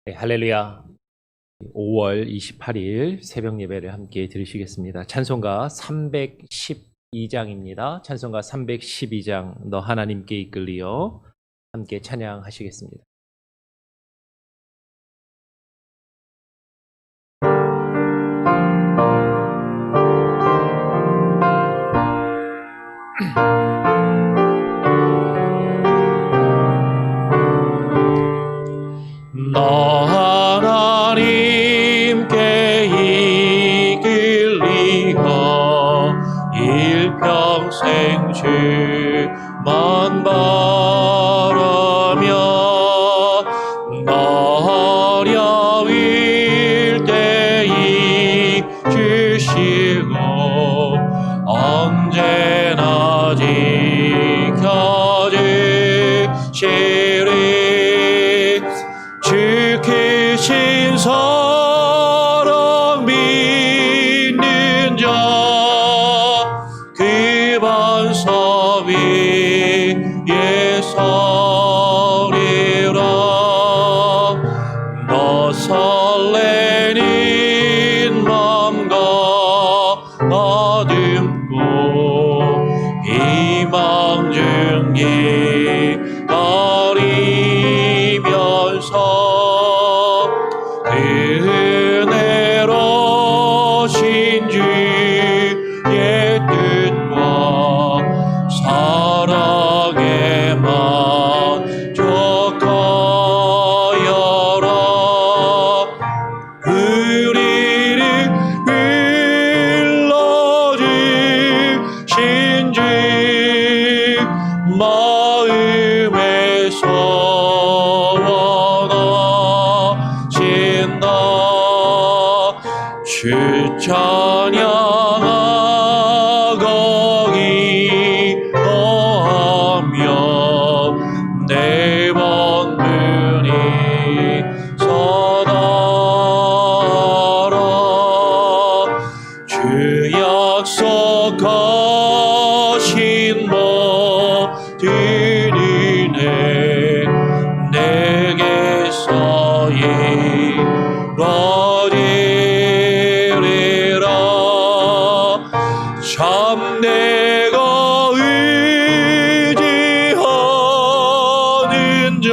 네, 할렐루야. 5월 28일 새벽 예배를 함께 들으시겠습니다. 찬송가 312장입니다. 찬송가 312장 너 하나님께 이끌리어 함께 찬양하시겠습니다. 너 하나님께 이끌리어 일평생 주만 바라며 너 어려울 때 이주시고 언제나 지켜주시리. 주크신 사랑 믿는 자 그 반석 위에 서리라. 너 설레는 맘과 다듬고 희망 중에 가리면서 은혜로 신주의 뜻과 사랑에 만족하여라. 우리를 불러주신 주 마음에서 원하신다. 주 찬양하고 기도하며 내 번문이 서달아. 주 약속하신 모든 은혜 내게서 이루어지리라. 참 내가 의지하는 자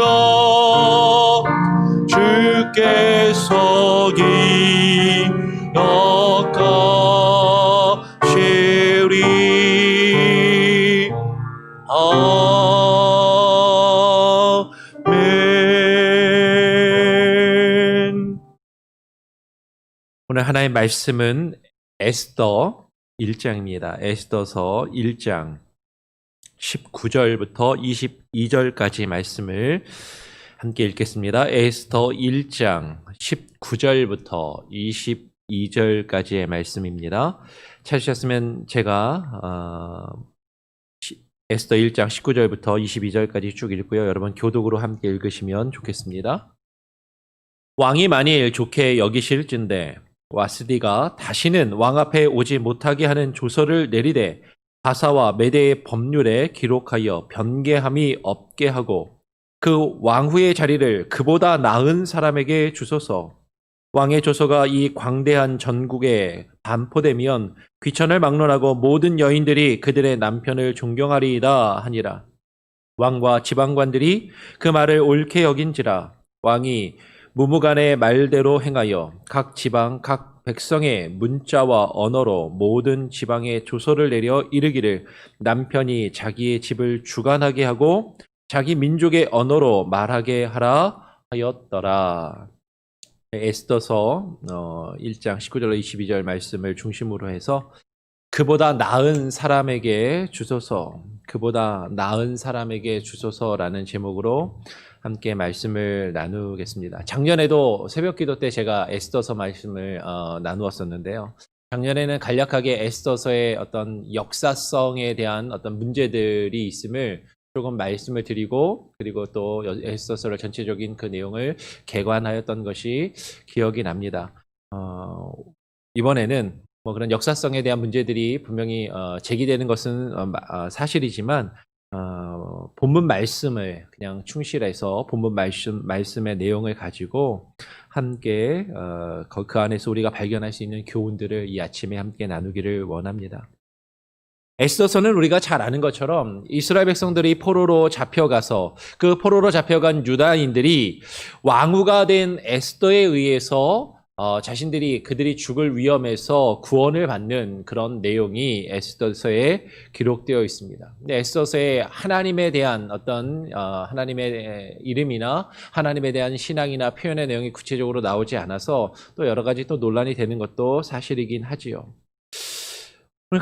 주께서 기억하시리. 아멘. 오늘 하나의 말씀은 에스더 1장입니다. 에스더서 1장 19절부터 22절까지 말씀을 함께 읽겠습니다. 에스더 1장 19절부터 22절까지의 말씀입니다. 찾으셨으면 제가 에스더 1장 19절부터 22절까지 쭉 읽고요. 여러분 교독으로 함께 읽으시면 좋겠습니다. 왕이 만일 좋게 여기실진대 와스디가 다시는 왕 앞에 오지 못하게 하는 조서를 내리되 바사와 메대의 법률에 기록하여 변개함이 없게 하고 그 왕후의 자리를 그보다 나은 사람에게 주소서. 왕의 조서가 이 광대한 전국에 반포되면 귀천을 막론하고 모든 여인들이 그들의 남편을 존경하리이다 하니라. 왕과 지방관들이 그 말을 옳게 여긴지라. 왕이 무무간의 말대로 행하여 각 지방 각 백성의 문자와 언어로 모든 지방에 조서를 내려 이르기를 남편이 자기의 집을 주관하게 하고 자기 민족의 언어로 말하게 하라 하였더라. 에스더서 1장 19절로 22절 말씀을 중심으로 해서 그보다 나은 사람에게 주소서, 그보다 나은 사람에게 주소서라는 제목으로 함께 말씀을 나누겠습니다. 작년에도 새벽기도 때 제가 에스더서 말씀을 나누었었는데요. 작년에는 간략하게 에스더서의 어떤 역사성에 대한 어떤 문제들이 있음을 조금 말씀을 드리고 그리고 또 에스더서를 전체적인 그 내용을 개관하였던 것이 기억이 납니다. 이번에는 뭐 그런 역사성에 대한 문제들이 분명히 제기되는 것은 사실이지만 본문 말씀을 그냥 충실해서 본문 말씀의 내용을 가지고 함께 그 안에서 우리가 발견할 수 있는 교훈들을 이 아침에 함께 나누기를 원합니다. 에스더서는 우리가 잘 아는 것처럼 이스라엘 백성들이 포로로 잡혀가서 그 포로로 잡혀간 유다인들이 왕후가 된 에스더에 의해서 그들이 죽을 위험에서 구원을 받는 그런 내용이 에스더서에 기록되어 있습니다. 근데 에스더서에 하나님에 대한 하나님의 이름이나 하나님에 대한 신앙이나 표현의 내용이 구체적으로 나오지 않아서 또 여러 가지 또 논란이 되는 것도 사실이긴 하지요.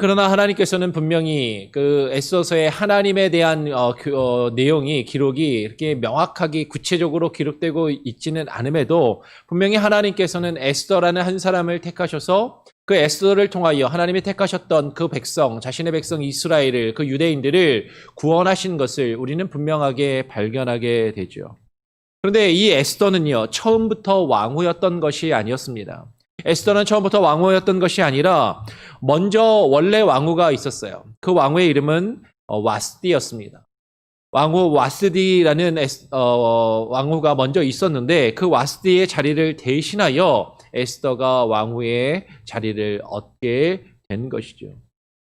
그러나 하나님께서는 분명히 그 에스더서의 하나님에 대한 기록이 이렇게 명확하게 구체적으로 기록되고 있지는 않음에도 분명히 하나님께서는 에스더라는 한 사람을 택하셔서 그 에스더를 통하여 하나님이 택하셨던 그 백성, 자신의 백성 이스라엘을, 그 유대인들을 구원하신 것을 우리는 분명하게 발견하게 되죠. 그런데 이 에스더는요, 처음부터 왕후였던 것이 아니었습니다. 에스더는 처음부터 왕후였던 것이 아니라 먼저 원래 왕후가 있었어요. 그 왕후의 이름은 와스디였습니다. 왕후 와스디라는 왕후가 먼저 있었는데 그 와스디의 자리를 대신하여 에스더가 왕후의 자리를 얻게 된 것이죠.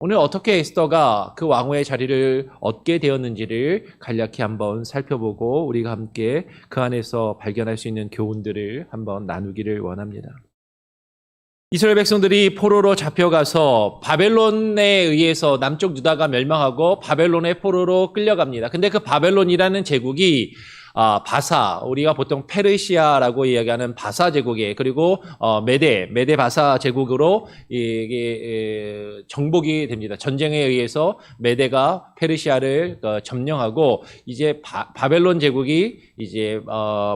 오늘 어떻게 에스더가 그 왕후의 자리를 얻게 되었는지를 간략히 한번 살펴보고 우리가 함께 그 안에서 발견할 수 있는 교훈들을 한번 나누기를 원합니다. 이스라엘 백성들이 포로로 잡혀가서 바벨론에 의해서 남쪽 유다가 멸망하고 바벨론의 포로로 끌려갑니다. 근데 그 바벨론이라는 제국이 우리가 보통 페르시아라고 이야기하는 바사 제국에, 그리고 메데 바사 제국으로 이게 정복이 됩니다. 전쟁에 의해서 메데가 페르시아를 점령하고 이제 바벨론 제국이 이제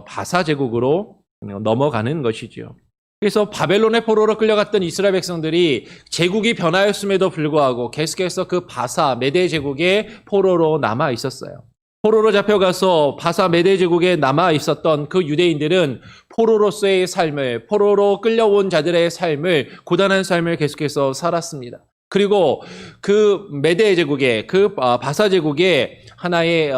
바사 제국으로 넘어가는 것이죠. 그래서 바벨론의 포로로 끌려갔던 이스라엘 백성들이 제국이 변하였음에도 불구하고 계속해서 그 바사 메대 제국의 포로로 남아 있었어요. 포로로 잡혀가서 바사 메대 제국에 남아 있었던 그 유대인들은 포로로서의 삶을, 포로로 끌려온 자들의 삶을, 고단한 삶을 계속해서 살았습니다. 그리고 그 메대 제국의, 그 바사 제국의 하나의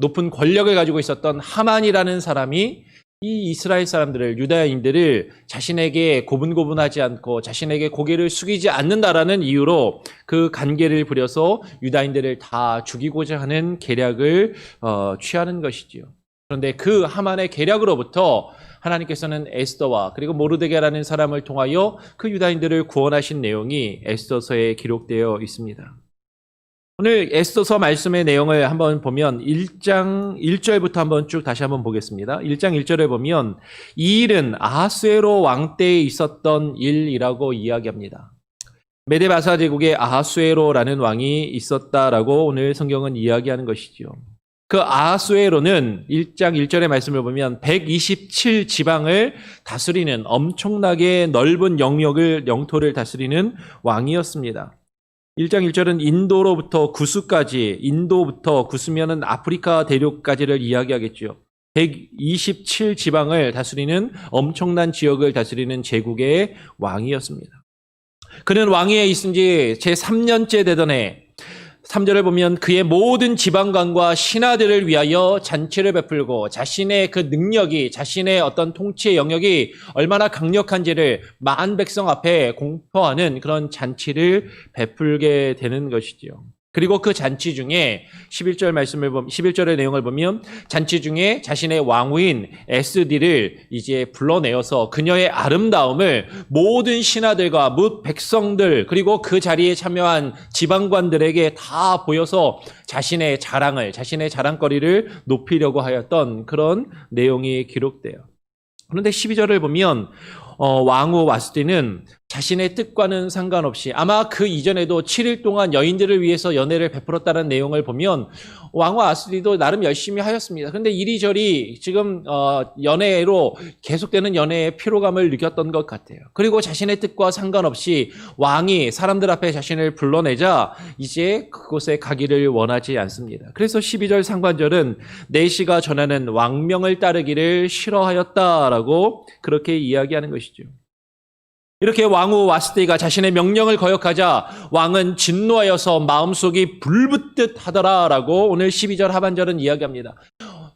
높은 권력을 가지고 있었던 하만이라는 사람이 이 이스라엘 사람들을, 유다인들을 자신에게 고분고분하지 않고 자신에게 고개를 숙이지 않는다라는 이유로 그 간계를 부려서 유다인들을 다 죽이고자 하는 계략을 취하는 것이지요. 그런데 그 하만의 계략으로부터 하나님께서는 에스더와 그리고 모르드게라는 사람을 통하여 그 유다인들을 구원하신 내용이 에스더서에 기록되어 있습니다. 오늘 에스더서 말씀의 내용을 한번 보면 1장 1절부터 한번 쭉 다시 한번 보겠습니다. 1장 1절에 보면 이 일은 아하수에로 왕 때에 있었던 일이라고 이야기합니다. 메데바사 제국에 아하수에로라는 왕이 있었다라고 오늘 성경은 이야기하는 것이죠. 그 아하수에로는 1장 1절의 말씀을 보면 127지방을 다스리는 엄청나게 넓은 영토를 다스리는 왕이었습니다. 1장 1절은 인도로부터 구스까지, 인도부터 구스면은 아프리카 대륙까지를 이야기하겠죠. 127지방을 다스리는 엄청난 지역을 다스리는 제국의 왕이었습니다. 그는 왕위에 있은 지 제3년째 되던 해 3절을 보면 그의 모든 지방관과 신하들을 위하여 잔치를 베풀고 자신의 그 능력이, 자신의 어떤 통치의 영역이 얼마나 강력한지를 만 백성 앞에 공포하는 그런 잔치를 베풀게 되는 것이지요. 그리고 그 잔치 중에 11절의 내용을 보면 잔치 중에 자신의 왕후인 에스디를 이제 불러내어서 그녀의 아름다움을 모든 신하들과 뭇 백성들 그리고 그 자리에 참여한 지방관들에게 다 보여서 자신의 자랑거리를 높이려고 하였던 그런 내용이 기록돼요. 그런데 12절을 보면 왕후 와스디는 자신의 뜻과는 상관없이 아마 그 이전에도 7일 동안 여인들을 위해서 연애를 베풀었다는 내용을 보면 왕후 와스디도 나름 열심히 하였습니다. 그런데 이리저리 지금 연애로 계속되는 연애의 피로감을 느꼈던 것 같아요. 그리고 자신의 뜻과 상관없이 왕이 사람들 앞에 자신을 불러내자 이제 그곳에 가기를 원하지 않습니다. 그래서 12절 상반절은 내시가 전하는 왕명을 따르기를 싫어하였다라고 그렇게 이야기하는 것이죠. 이렇게 왕후 와스디가 자신의 명령을 거역하자 왕은 진노하여서 마음속이 불붙듯 하더라라고 오늘 12절 하반절은 이야기합니다.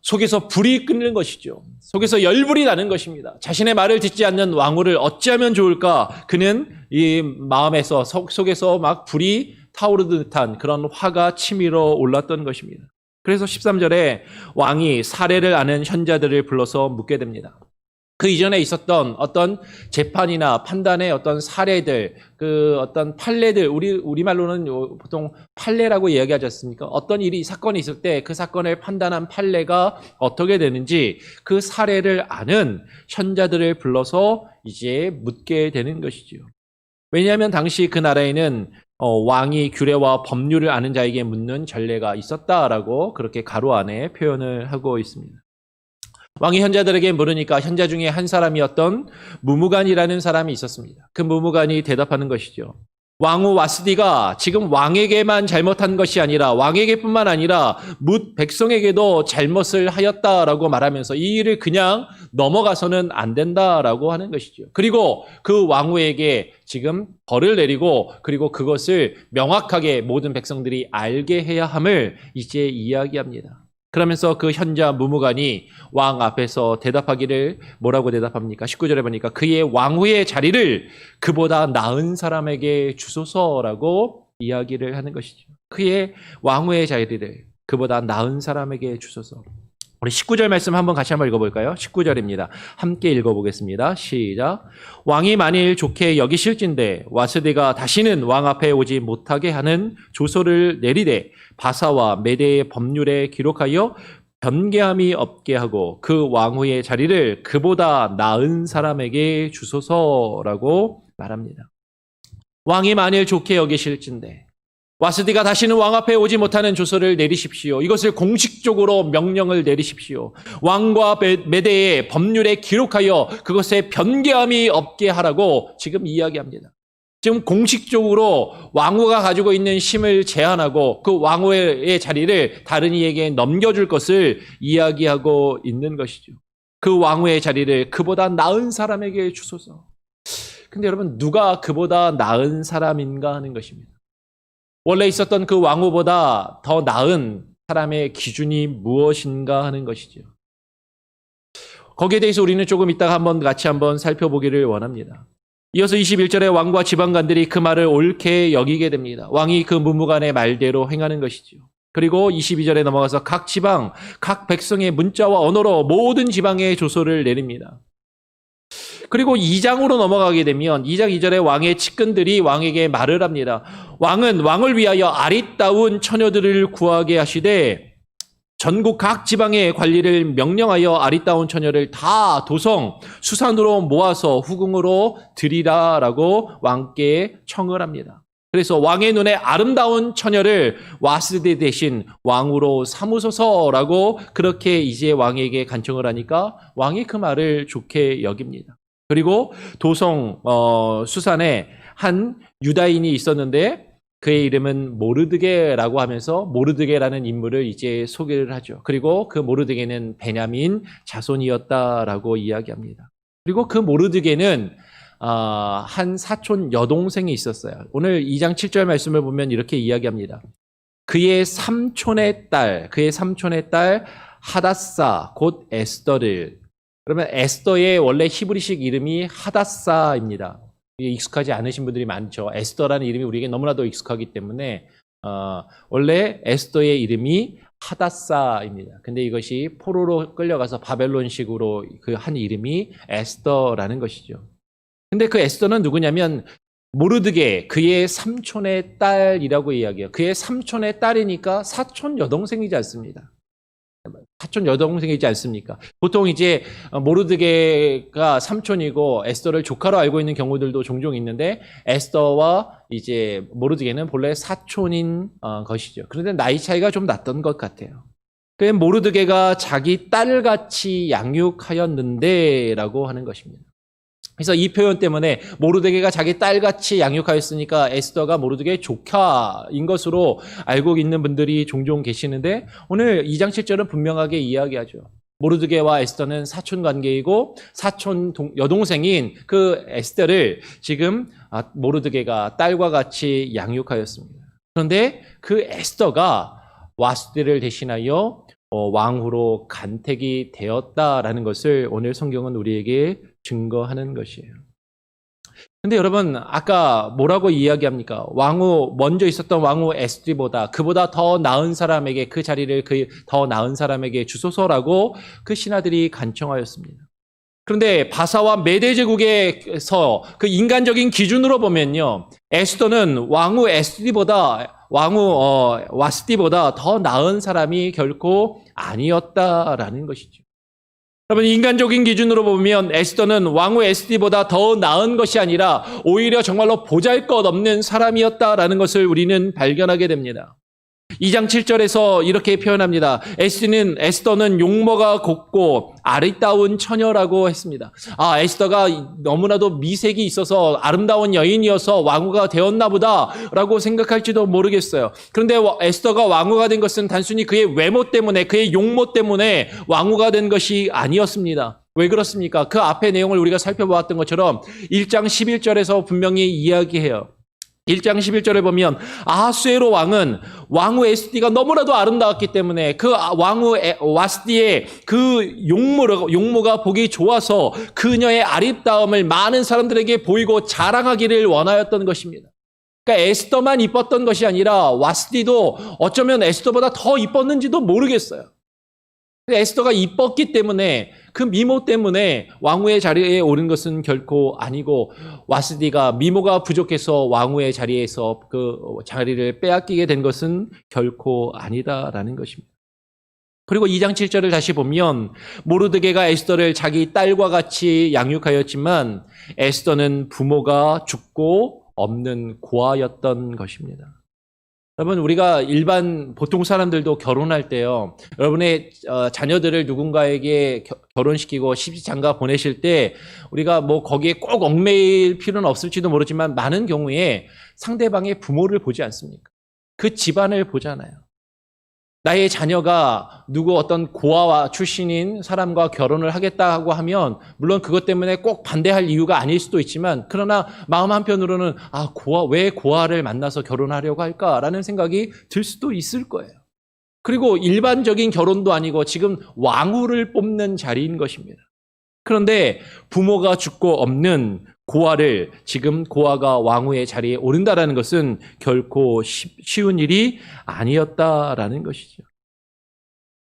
속에서 불이 끓는 것이죠. 속에서 열불이 나는 것입니다. 자신의 말을 듣지 않는 왕후를 어찌하면 좋을까? 그는 이 마음에서 속에서 막 불이 타오르는 듯한 그런 화가 치밀어 올랐던 것입니다. 그래서 13절에 왕이 사례를 아는 현자들을 불러서 묻게 됩니다. 그 이전에 있었던 어떤 재판이나 판단의 어떤 사례들, 그 어떤 판례들, 우리말로는 보통 판례라고 이야기하지 않습니까? 어떤 일이, 사건이 있을 때 그 사건을 판단한 판례가 어떻게 되는지 그 사례를 아는 현자들을 불러서 이제 묻게 되는 것이죠. 왜냐하면 당시 그 나라에는 왕이 규례와 법률을 아는 자에게 묻는 전례가 있었다라고 그렇게 가로 안에 표현을 하고 있습니다. 왕이 현자들에게 물으니까 현자 중에 한 사람이었던 무무간이라는 사람이 있었습니다. 그 무무간이 대답하는 것이죠. 왕후 와스디가 지금 왕에게만 잘못한 것이 아니라 왕에게뿐만 아니라 뭇 백성에게도 잘못을 하였다라고 말하면서 이 일을 그냥 넘어가서는 안 된다라고 하는 것이죠. 그리고 그 왕후에게 지금 벌을 내리고 그리고 그것을 명확하게 모든 백성들이 알게 해야 함을 이제 이야기합니다. 그러면서 그 현자 무무간이 왕 앞에서 대답하기를 뭐라고 대답합니까? 19절에 보니까 그의 왕후의 자리를 그보다 나은 사람에게 주소서라고 이야기를 하는 것이죠. 그의 왕후의 자리를 그보다 나은 사람에게 주소서. 우리 19절 말씀 같이 한번 읽어볼까요? 19절입니다. 함께 읽어보겠습니다. 시작. 왕이 만일 좋게 여기실진대 와스디가 다시는 왕 앞에 오지 못하게 하는 조서를 내리되 바사와 메대의 법률에 기록하여 변개함이 없게 하고 그 왕후의 자리를 그보다 나은 사람에게 주소서라고 말합니다. 왕이 만일 좋게 여기실진대 와스디가 다시는 왕 앞에 오지 못하는 조서를 내리십시오. 이것을 공식적으로 명령을 내리십시오. 왕과 메대의 법률에 기록하여 그것에 변개함이 없게 하라고 지금 이야기합니다. 지금 공식적으로 왕후가 가지고 있는 힘을 제한하고 그 왕후의 자리를 다른 이에게 넘겨줄 것을 이야기하고 있는 것이죠. 그 왕후의 자리를 그보다 나은 사람에게 주소서. 근데 여러분 누가 그보다 나은 사람인가 하는 것입니다. 원래 있었던 그 왕후보다 더 나은 사람의 기준이 무엇인가 하는 것이죠. 거기에 대해서 우리는 조금 이따가 같이 한번 살펴보기를 원합니다. 이어서 21절에 왕과 지방관들이 그 말을 옳게 여기게 됩니다. 왕이 그 무무간의 말대로 행하는 것이죠. 그리고 22절에 넘어가서 각 지방, 각 백성의 문자와 언어로 모든 지방에 조서를 내립니다. 그리고 2장으로 넘어가게 되면 2장 2절에 왕의 측근들이 왕에게 말을 합니다. 왕은 왕을 위하여 아리따운 처녀들을 구하게 하시되 전국 각 지방의 관리를 명령하여 아리따운 처녀를 다 도성, 수산으로 모아서 후궁으로 드리라라고 왕께 청을 합니다. 그래서 왕의 눈에 아름다운 처녀를 와스디 대신 왕으로 삼으소서라고 그렇게 이제 왕에게 간청을 하니까 왕이 그 말을 좋게 여깁니다. 그리고 도성 수산에 한 유다인이 있었는데 그의 이름은 모르드게라고 하면서 모르드게라는 인물을 이제 소개를 하죠. 그리고 그 모르드게는 베냐민 자손이었다라고 이야기합니다. 그리고 그 모르드게는 한 사촌 여동생이 있었어요. 오늘 2장 7절 말씀을 보면 이렇게 이야기합니다. 그의 삼촌의 딸 하다사 곧 에스더를, 그러면 에스더의 원래 히브리식 이름이 하다사입니다. 익숙하지 않으신 분들이 많죠. 에스더라는 이름이 우리에게 너무나도 익숙하기 때문에 원래 에스더의 이름이 하다사입니다. 근데 이것이 포로로 끌려가서 바벨론식으로 그 한 이름이 에스더라는 것이죠. 근데 그 에스더는 누구냐면 모르드게 그의 삼촌의 딸이라고 이야기해요. 그의 삼촌의 딸이니까 사촌 여동생이지 않습니다. 사촌 여동생이지 않습니까? 보통 이제 모르드게가 삼촌이고 에스더를 조카로 알고 있는 경우들도 종종 있는데 에스더와 이제 모르드게는 본래 사촌인 것이죠. 그런데 나이 차이가 좀 났던 것 같아요. 그래서 모르드게가 자기 딸같이 양육하였는데라고 하는 것입니다. 그래서 이 표현 때문에 모르드게가 자기 딸같이 양육하였으니까 에스더가 모르드게의 조카인 것으로 알고 있는 분들이 종종 계시는데 오늘 2장 7절은 분명하게 이야기하죠. 모르드게와 에스더는 사촌 관계이고 사촌 여동생인 그 에스더를 지금 모르드게가 딸과 같이 양육하였습니다. 그런데 그 에스더가 와스디를 대신하여 왕후로 간택이 되었다라는 것을 오늘 성경은 우리에게 증거하는 것이에요. 근데 여러분, 아까 뭐라고 이야기합니까? 먼저 있었던 왕후 에스디보다 그보다 더 나은 사람에게 그 자리를 더 나은 사람에게 주소서라고 그 신하들이 간청하였습니다. 그런데 바사와 메대 제국에서 그 인간적인 기준으로 보면요, 에스더는 왕후 와스디보다 더 나은 사람이 결코 아니었다라는 것이죠. 여러분, 인간적인 기준으로 보면 에스더는 왕후 에스디보다 더 나은 것이 아니라 오히려 정말로 보잘것없는 사람이었다라는 것을 우리는 발견하게 됩니다. 2장 7절에서 이렇게 표현합니다. 에스더는 용모가 곱고 아리따운 처녀라고 했습니다. 에스더가 너무나도 미색이 있어서 아름다운 여인이어서 왕후가 되었나 보다라고 생각할지도 모르겠어요. 그런데 에스더가 왕후가 된 것은 단순히 그의 외모 때문에, 그의 용모 때문에 왕후가 된 것이 아니었습니다. 왜 그렇습니까? 그 앞의 내용을 우리가 살펴보았던 것처럼 1장 11절에서 분명히 이야기해요. 1장 11절에 보면 아하수에로 왕은 왕후 에스디가 너무나도 아름다웠기 때문에 그 왕후 와스디의 그 용모가 보기 좋아서 그녀의 아름다움을 많은 사람들에게 보이고 자랑하기를 원하였던 것입니다. 그러니까 에스더만 이뻤던 것이 아니라 와스디도 어쩌면 에스더보다 더 이뻤는지도 모르겠어요. 에스더가 이뻤기 때문에 그 미모 때문에 왕후의 자리에 오른 것은 결코 아니고 와스디가 미모가 부족해서 왕후의 자리에서 그 자리를 빼앗기게 된 것은 결코 아니다라는 것입니다. 그리고 2장 7절을 다시 보면 모르드게가 에스더를 자기 딸과 같이 양육하였지만 에스더는 부모가 죽고 없는 고아였던 것입니다. 여러분, 우리가 보통 사람들도 결혼할 때요, 여러분의 자녀들을 누군가에게 결혼시키고 시집장가 보내실 때 우리가 뭐 거기에 꼭 얽매일 필요는 없을지도 모르지만 많은 경우에 상대방의 부모를 보지 않습니까? 그 집안을 보잖아요. 나의 자녀가 누구 어떤 고아 출신인 사람과 결혼을 하겠다고 하면 물론 그것 때문에 꼭 반대할 이유가 아닐 수도 있지만 그러나 마음 한편으로는 왜 고아를 만나서 결혼하려고 할까라는 생각이 들 수도 있을 거예요. 그리고 일반적인 결혼도 아니고 지금 왕후를 뽑는 자리인 것입니다. 그런데 부모가 죽고 없는 고아를 지금 고아가 왕후의 자리에 오른다라는 것은 결코 쉬운 일이 아니었다라는 것이죠.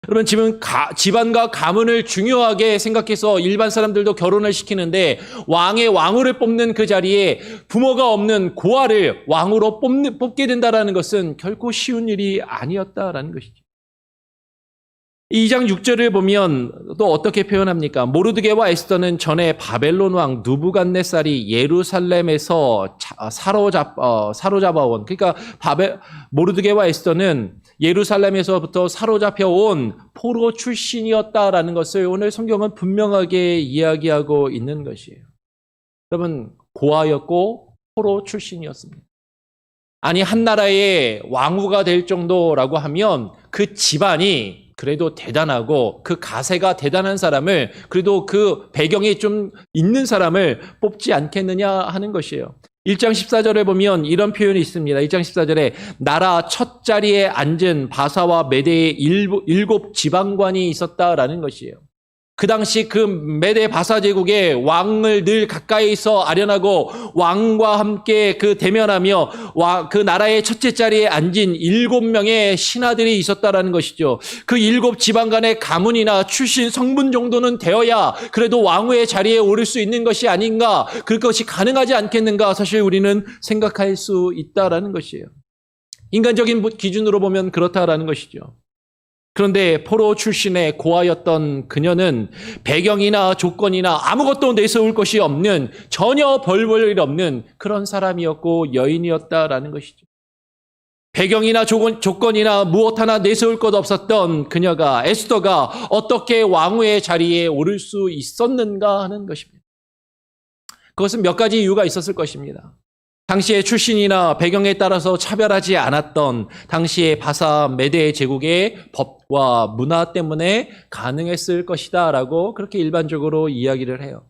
여러분, 지금 집안과 가문을 중요하게 생각해서 일반 사람들도 결혼을 시키는데 왕후를 뽑는 그 자리에 부모가 없는 고아를 왕후로 뽑게 된다라는 것은 결코 쉬운 일이 아니었다라는 것이죠. 2장 6절을 보면 또 어떻게 표현합니까? 모르드게와 에스더는 전에 바벨론 왕 느부갓네살이 예루살렘에서 사로잡아온, 그러니까 모르드게와 에스더는 예루살렘에서부터 사로잡혀온 포로 출신이었다라는 것을 오늘 성경은 분명하게 이야기하고 있는 것이에요. 여러분, 고아였고 포로 출신이었습니다. 아니, 한 나라의 왕후가 될 정도라고 하면 그 집안이 그래도 대단하고 그 가세가 대단한 사람을, 그래도 그 배경이 좀 있는 사람을 뽑지 않겠느냐 하는 것이에요. 1장 14절에 보면 이런 표현이 있습니다. 1장 14절에 나라 첫 자리에 앉은 바사와 메대의 7 지방관이 있었다라는 것이에요. 그 당시 그 메대 바사 제국의 왕을 늘 가까이서 아련하고 왕과 함께 그 대면하며 그 나라의 첫째 자리에 앉은 7명의 신하들이 있었다라는 것이죠. 그 7 지방간의 가문이나 출신 성분 정도는 되어야 그래도 왕후의 자리에 오를 수 있는 것이 아닌가, 그것이 가능하지 않겠는가 사실 우리는 생각할 수 있다라는 것이에요. 인간적인 기준으로 보면 그렇다라는 것이죠. 그런데 포로 출신의 고아였던 그녀는 배경이나 조건이나 아무것도 내세울 것이 없는, 전혀 별 볼 일 없는 그런 사람이었고 여인이었다라는 것이죠. 배경이나 조건이나 무엇 하나 내세울 것 없었던 그녀가, 에스더가 어떻게 왕후의 자리에 오를 수 있었는가 하는 것입니다. 그것은 몇 가지 이유가 있었을 것입니다. 당시의 출신이나 배경에 따라서 차별하지 않았던 당시의 바사 메데 제국의 법과 문화 때문에 가능했을 것이다 라고 그렇게 일반적으로 이야기를 해요.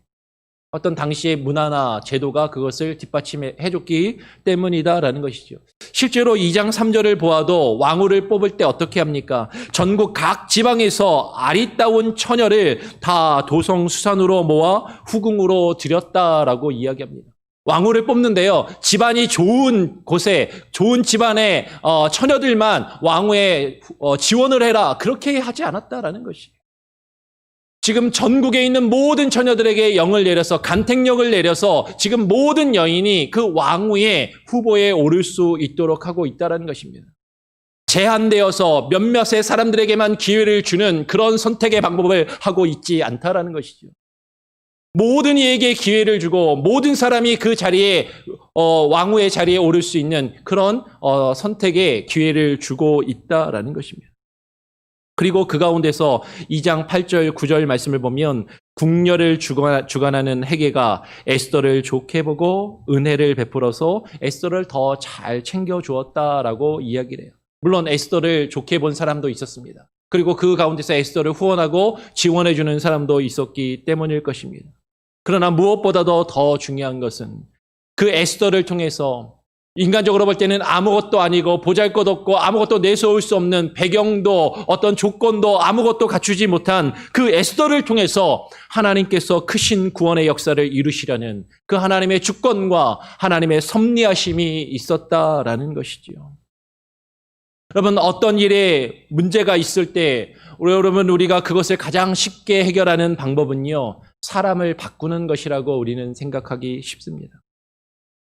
어떤 당시의 문화나 제도가 그것을 뒷받침해줬기 때문이다라는 것이죠. 실제로 2장 3절을 보아도 왕후를 뽑을 때 어떻게 합니까? 전국 각 지방에서 아리따운 처녀를 다 도성수산으로 모아 후궁으로 들였다라고 이야기합니다. 왕후를 뽑는데요, 집안이 좋은 곳에 좋은 집안의 처녀들만 왕후에 지원을 해라, 그렇게 하지 않았다라는 것이에요. 지금 전국에 있는 모든 처녀들에게 영을 내려서, 간택령을 내려서 지금 모든 여인이 그 왕후의 후보에 오를 수 있도록 하고 있다는 것입니다. 제한되어서 몇몇의 사람들에게만 기회를 주는 그런 선택의 방법을 하고 있지 않다라는 것이죠. 모든 이에게 기회를 주고 모든 사람이 그 자리에 왕후의 자리에 오를 수 있는 그런 선택의 기회를 주고 있다라는 것입니다. 그리고 그 가운데서 2장 8절 9절 말씀을 보면 궁녀를 주관하는 헤게가 에스더를 좋게 보고 은혜를 베풀어서 에스더를 더 잘 챙겨주었다라고 이야기를 해요. 물론 에스더를 좋게 본 사람도 있었습니다. 그리고 그 가운데서 에스더를 후원하고 지원해주는 사람도 있었기 때문일 것입니다. 그러나 무엇보다도 더 중요한 것은 그 에스더를 통해서 인간적으로 볼 때는 아무것도 아니고 보잘것없고 아무것도 내세울 수 없는 배경도 어떤 조건도 아무것도 갖추지 못한 그 에스더를 통해서 하나님께서 크신 구원의 역사를 이루시려는 그 하나님의 주권과 하나님의 섭리하심이 있었다라는 것이지요. 여러분, 어떤 일에 문제가 있을 때 여러분, 우리가 그것을 가장 쉽게 해결하는 방법은요, 사람을 바꾸는 것이라고 우리는 생각하기 쉽습니다.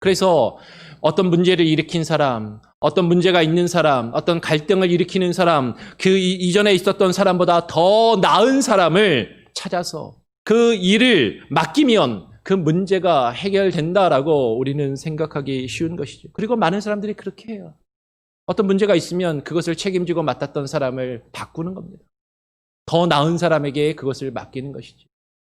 그래서 어떤 문제를 일으킨 사람, 어떤 문제가 있는 사람, 어떤 갈등을 일으키는 사람, 그 이전에 있었던 사람보다 더 나은 사람을 찾아서 그 일을 맡기면 그 문제가 해결된다라고 우리는 생각하기 쉬운 것이죠. 그리고 많은 사람들이 그렇게 해요. 어떤 문제가 있으면 그것을 책임지고 맡았던 사람을 바꾸는 겁니다. 더 나은 사람에게 그것을 맡기는 것이죠.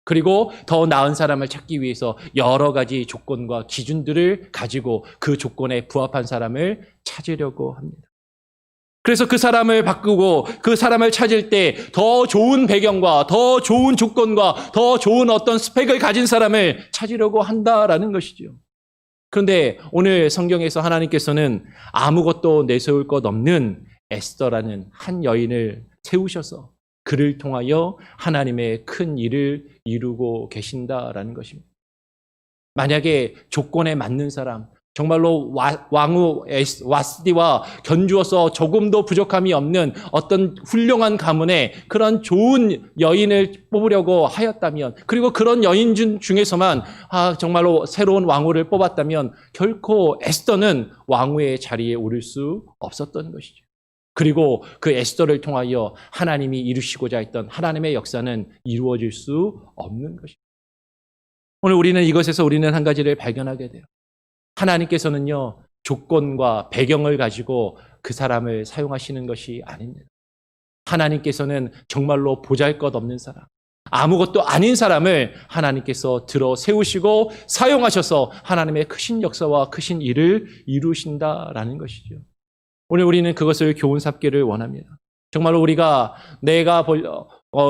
그리고 더 나은 사람을 찾기 위해서 여러 가지 조건과 기준들을 가지고 그 조건에 부합한 사람을 찾으려고 합니다. 그래서 그 사람을 바꾸고 그 사람을 찾을 때 더 좋은 배경과 더 좋은 조건과 더 좋은 어떤 스펙을 가진 사람을 찾으려고 한다라는 것이죠. 그런데 오늘 성경에서 하나님께서는 아무것도 내세울 것 없는 에스더라는 한 여인을 세우셔서 그를 통하여 하나님의 큰 일을 이루고 계신다라는 것입니다. 만약에 조건에 맞는 사람, 정말로 왕후 와스디와 견주어서 조금도 부족함이 없는 어떤 훌륭한 가문에 그런 좋은 여인을 뽑으려고 하였다면, 그리고 그런 여인 중에서만 정말로 새로운 왕후를 뽑았다면 결코 에스더는 왕후의 자리에 오를 수 없었던 것이죠. 그리고 그 에스더를 통하여 하나님이 이루시고자 했던 하나님의 역사는 이루어질 수 없는 것입니다. 오늘 우리는 이것에서 우리는 한 가지를 발견하게 돼요. 하나님께서는요, 조건과 배경을 가지고 그 사람을 사용하시는 것이 아닙니다. 하나님께서는 정말로 보잘것없는 사람, 아무것도 아닌 사람을 하나님께서 들어 세우시고 사용하셔서 하나님의 크신 역사와 크신 일을 이루신다라는 것이죠. 오늘 우리는 그것을 교훈 삼기를 원합니다. 정말로 우리가 내가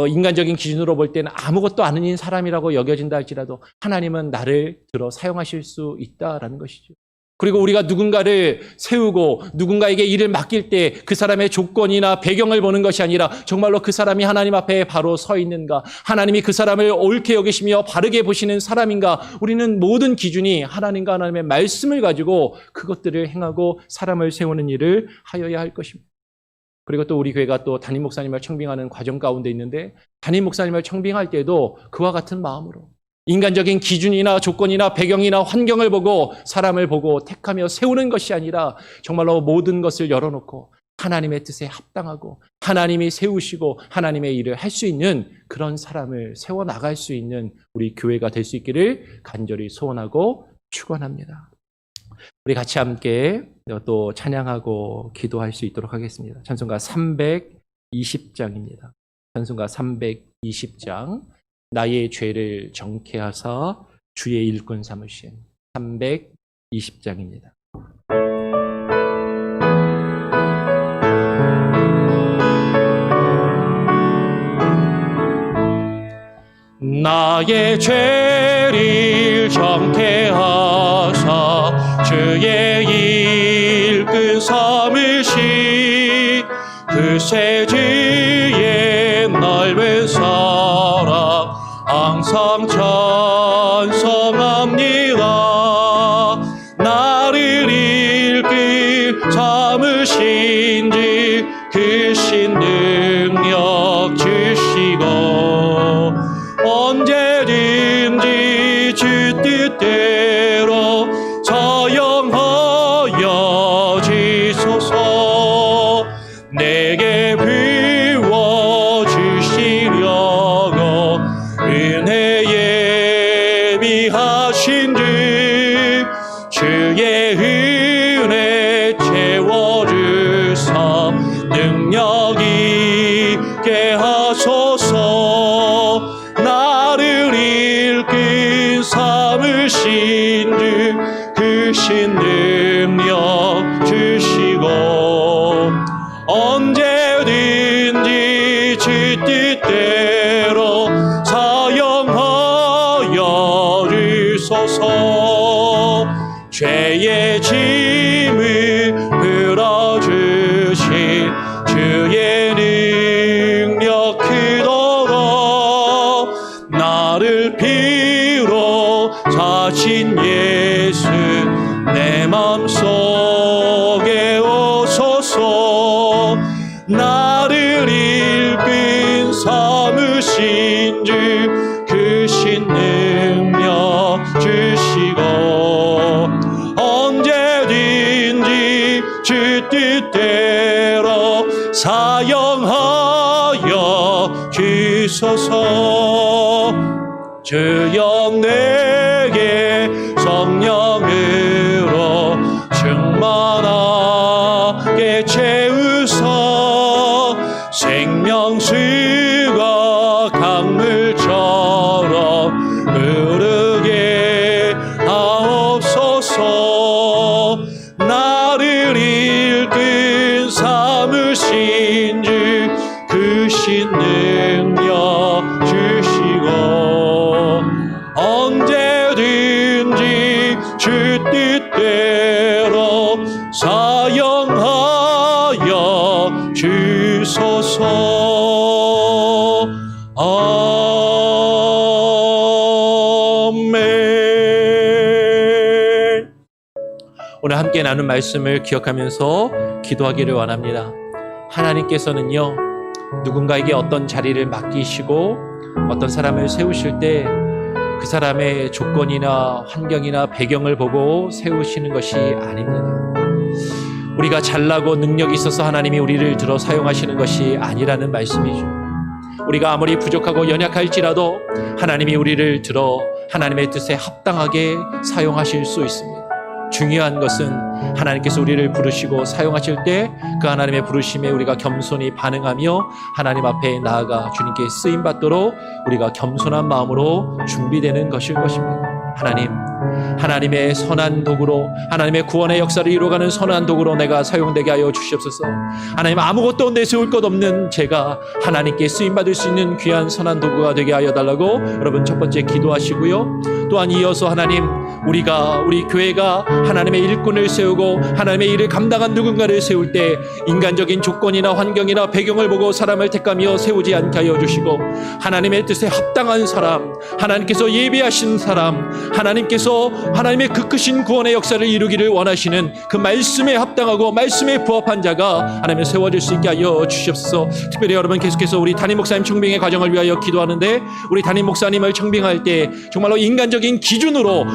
인간적인 기준으로 볼 때는 아무것도 아닌 사람이라고 여겨진다 할지라도 하나님은 나를 들어 사용하실 수 있다라는 것이죠. 그리고 우리가 누군가를 세우고 누군가에게 일을 맡길 때 그 사람의 조건이나 배경을 보는 것이 아니라 정말로 그 사람이 하나님 앞에 바로 서 있는가, 하나님이 그 사람을 옳게 여기시며 바르게 보시는 사람인가, 우리는 모든 기준이 하나님과 하나님의 말씀을 가지고 그것들을 행하고 사람을 세우는 일을 하여야 할 것입니다. 그리고 또 우리 교회가 또 담임 목사님을 청빙하는 과정 가운데 있는데, 담임 목사님을 청빙할 때도 그와 같은 마음으로 인간적인 기준이나 조건이나 배경이나 환경을 보고 사람을 보고 택하며 세우는 것이 아니라 정말로 모든 것을 열어놓고 하나님의 뜻에 합당하고 하나님이 세우시고 하나님의 일을 할 수 있는 그런 사람을 세워나갈 수 있는 우리 교회가 될 수 있기를 간절히 소원하고 축원합니다. 우리 같이 함께 또 찬양하고 기도할 수 있도록 하겠습니다. 찬송가 320장입니다. 찬송가 320장, 나의 죄를 정케 하사 주의 일꾼 삼으신 20장입니다. 나의 죄를 정케 하사 주의 일꾼 삼으시 그 세지의 넓은 사랑 항상 찬송합니다. 나를 일꾼 삼으신지 그 신 능력 주시고 언제든지 주 뜻대로 사용하여 주소서. 내게 부어주시려고 은혜 예비하신 주 주의 은혜 채워주사 능력 있게 하소서. 나를 일꾼 삼으신 주 그 신 능력 주시고 언제든지 주 뜻대로 사용하여 주소서. 죄의 짐을 풀어주신 주의 능력 크도록 나를 피로 사신 예수 내 맘속에 오소서. 나를 일꾼 삼으신 주 그 신 능력 주시고 언제든지 주 뜻대로 사용하여 주소서. 주여 내게 성령으로 충만하게 채우사 생명수가 강물처럼 흐르게 하옵소서. 나를 일꾼 삼으신 주 그 신 능력 주시고 언제든지 주 뜻대로 사용하여 주소서. 아멘. 오늘 함께 나눈 말씀을 기억하면서 기도하기를 원합니다. 하나님께서는요, 누군가에게 어떤 자리를 맡기시고 어떤 사람을 세우실 때 그 사람의 조건이나 환경이나 배경을 보고 세우시는 것이 아닙니다. 우리가 잘나고 능력이 있어서 하나님이 우리를 들어 사용하시는 것이 아니라는 말씀이죠. 우리가 아무리 부족하고 연약할지라도 하나님이 우리를 들어 하나님의 뜻에 합당하게 사용하실 수 있습니다. 중요한 것은 하나님께서 우리를 부르시고 사용하실 때 그 하나님의 부르심에 우리가 겸손히 반응하며 하나님 앞에 나아가 주님께 쓰임받도록 우리가 겸손한 마음으로 준비되는 것일 것입니다. 하나님의 선한 도구로, 하나님의 구원의 역사를 이루어가는 선한 도구로 내가 사용되게 하여 주시옵소서. 하나님, 아무것도 내세울 것 없는 제가 하나님께 쓰임받을 수 있는 귀한 선한 도구가 되게 하여 달라고 여러분 첫 번째 기도하시고요. 또한 이어서 하나님, 우리 교회가 하나님의 일꾼을 세우고 하나님의 일을 감당한 누군가를 세울 때 인간적인 조건이나 환경이나 배경을 보고 사람을 택하며 세우지 않게 하여 주시고 하나님의 뜻에 합당한 사람, 하나님께서 예비하신 사람, 하나님께서 하나님의 그 크신 구원의 역사를 이루기를 원하시는 그 말씀에 합당하고 말씀에 부합한 자가 하나님의 세워질 수 있게 하여 주시옵소서. 특별히 여러분 계속해서 우리 담임 목사님 청빙의 과정을 위하여 기도하는데, 우리 담임 목사님을 청빙할 때 정말로 인간적인 기준으로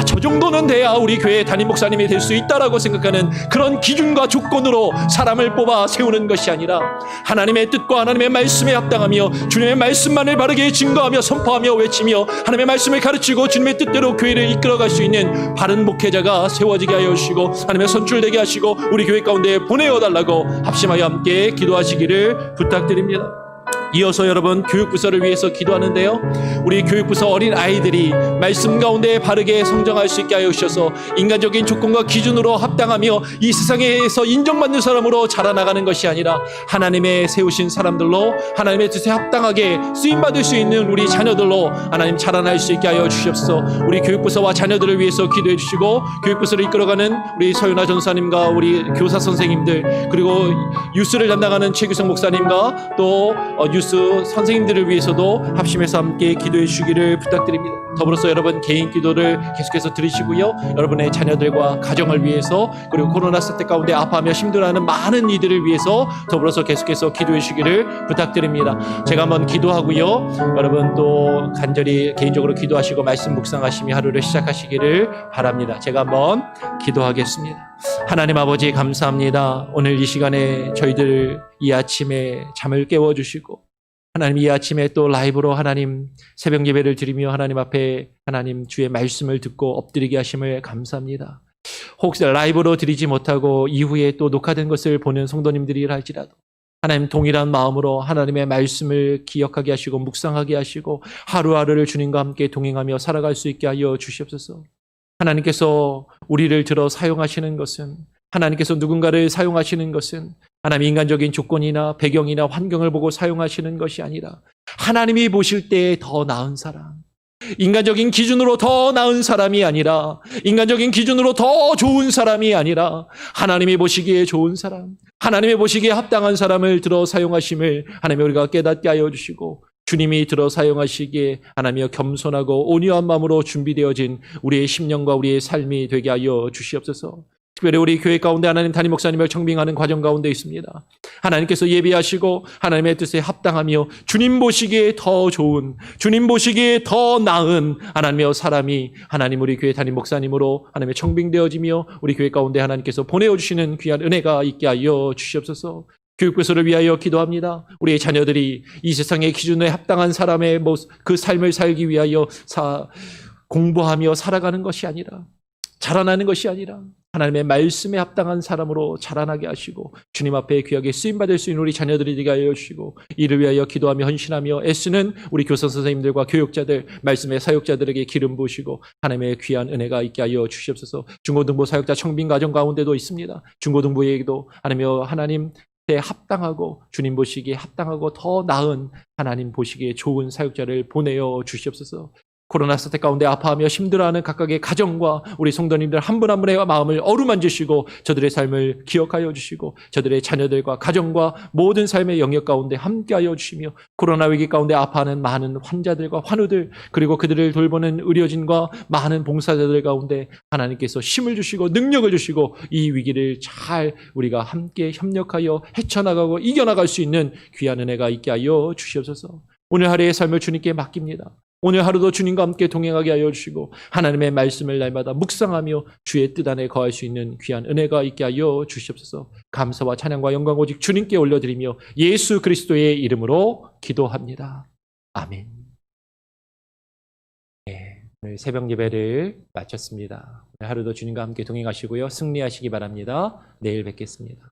저 정도는 돼야 우리 교회 담임 목사님이 될 수 있다라고 생각하는 그런 기준과 조건으로 사람을 뽑아 세우는 것이 아니라 하나님의 뜻과 하나님의 말씀에 합당하며 주님의 말씀만을 바르게 증거하며 선포하며 외치며 하나님의 말씀을 가르치고 주님의 뜻대로 교회를 이끌어갈 수 있는 바른 목회자가 세워지게 하여 주시고 하나님의 선출되게 하시고 우리 교회 가운데 보내어 달라고 합심하여 함께 기도하시기를 부탁드립니다. 이어서 여러분 교육부서를 위해서 기도하는데요. 우리 교육부서 어린 아이들이 말씀 가운데 바르게 성장할 수 있게 하여 주셔서 인간적인 조건과 기준으로 합당하며 이 세상에서 인정받는 사람으로 자라나가는 것이 아니라 하나님의 세우신 사람들로 하나님의 뜻에 합당하게 쓰임받을 수 있는 우리 자녀들로 하나님 자라날 수 있게 하여 주시옵소서. 우리 교육부서와 자녀들을 위해서 기도해 주시고 교육부서를 이끌어가는 우리 서윤아 전사님과 우리 교사 선생님들 그리고 유스를 담당하는 최규성 목사님과 또 뉴스 선생님들을 위해서도 합심해서 함께 기도해 주시기를 부탁드립니다. 더불어서 여러분 개인 기도를 계속해서 드리시고요. 여러분의 자녀들과 가정을 위해서 그리고 코로나 사태 가운데 아파하며 힘들어하는 많은 이들을 위해서 더불어서 계속해서 기도해 주시기를 부탁드립니다. 제가 한번 기도하고요. 여러분 또 간절히 개인적으로 기도하시고 말씀 묵상하시며 하루를 시작하시기를 바랍니다. 제가 한번 기도하겠습니다. 하나님 아버지 감사합니다. 오늘 이 시간에 저희들 이 아침에 잠을 깨워주시고 하나님 이 아침에 또 라이브로 하나님 새벽 예배를 드리며 하나님 앞에 하나님 주의 말씀을 듣고 엎드리게 하심을 감사합니다. 혹시 라이브로 드리지 못하고 이후에 또 녹화된 것을 보는 성도님들이라 할지라도 하나님 동일한 마음으로 하나님의 말씀을 기억하게 하시고 묵상하게 하시고 하루하루를 주님과 함께 동행하며 살아갈 수 있게 하여 주시옵소서. 하나님께서 우리를 들어 사용하시는 것은 하나님께서 누군가를 사용하시는 것은 하나님 인간적인 조건이나 배경이나 환경을 보고 사용하시는 것이 아니라 하나님이 보실 때 더 나은 사람, 인간적인 기준으로 더 나은 사람이 아니라 인간적인 기준으로 더 좋은 사람이 아니라 하나님이 보시기에 좋은 사람, 하나님이 보시기에 합당한 사람을 들어 사용하심을 하나님 우리가 깨닫게 하여 주시고 주님이 들어 사용하시기에 하나님여 겸손하고 온유한 마음으로 준비되어진 우리의 심령과 우리의 삶이 되게 하여 주시옵소서. 특별히 우리 교회 가운데 하나님 담임 목사님을 청빙하는 과정 가운데 있습니다. 하나님께서 예비하시고 하나님의 뜻에 합당하며 주님 보시기에 더 좋은, 주님 보시기에 더 나은 하나님의 사람이 하나님 우리 교회 담임 목사님으로 하나님의 청빙되어지며 우리 교회 가운데 하나님께서 보내어주시는 귀한 은혜가 있게 하여 주시옵소서. 교육부서를 위하여 기도합니다. 우리의 자녀들이 이 세상의 기준에 합당한 사람의 그 삶을 살기 위하여 공부하며 살아가는 것이 아니라 자라나는 것이 아니라 하나님의 말씀에 합당한 사람으로 자라나게 하시고 주님 앞에 귀하게 쓰임받을 수 있는 우리 자녀들이 되게 하여 주시고 이를 위하여 기도하며 헌신하며 애쓰는 우리 교사 선생님들과 교육자들 말씀의 사역자들에게 기름 부으시고 하나님의 귀한 은혜가 있게 하여 주시옵소서. 중고등부 사역자 청빙 과정 가운데도 있습니다. 중고등부에게도 하나님 때 합당하고 주님 보시기에 합당하고 더 나은 하나님 보시기에 좋은 사역자를 보내어 주시옵소서. 코로나 사태 가운데 아파하며 힘들어하는 각각의 가정과 우리 성도님들 한 분 한 분의 마음을 어루만지시고 저들의 삶을 기억하여 주시고 저들의 자녀들과 가정과 모든 삶의 영역 가운데 함께하여 주시며 코로나 위기 가운데 아파하는 많은 환자들과 환우들 그리고 그들을 돌보는 의료진과 많은 봉사자들 가운데 하나님께서 힘을 주시고 능력을 주시고 이 위기를 잘 우리가 함께 협력하여 헤쳐나가고 이겨나갈 수 있는 귀한 은혜가 있게 하여 주시옵소서. 오늘 하루의 삶을 주님께 맡깁니다. 오늘 하루도 주님과 함께 동행하게 하여 주시고 하나님의 말씀을 날마다 묵상하며 주의 뜻 안에 거할 수 있는 귀한 은혜가 있게 하여 주시옵소서. 감사와 찬양과 영광 오직 주님께 올려드리며 예수 그리스도의 이름으로 기도합니다. 아멘. 네, 오늘 새벽 예배를 마쳤습니다. 오늘 하루도 주님과 함께 동행하시고요. 승리하시기 바랍니다. 내일 뵙겠습니다.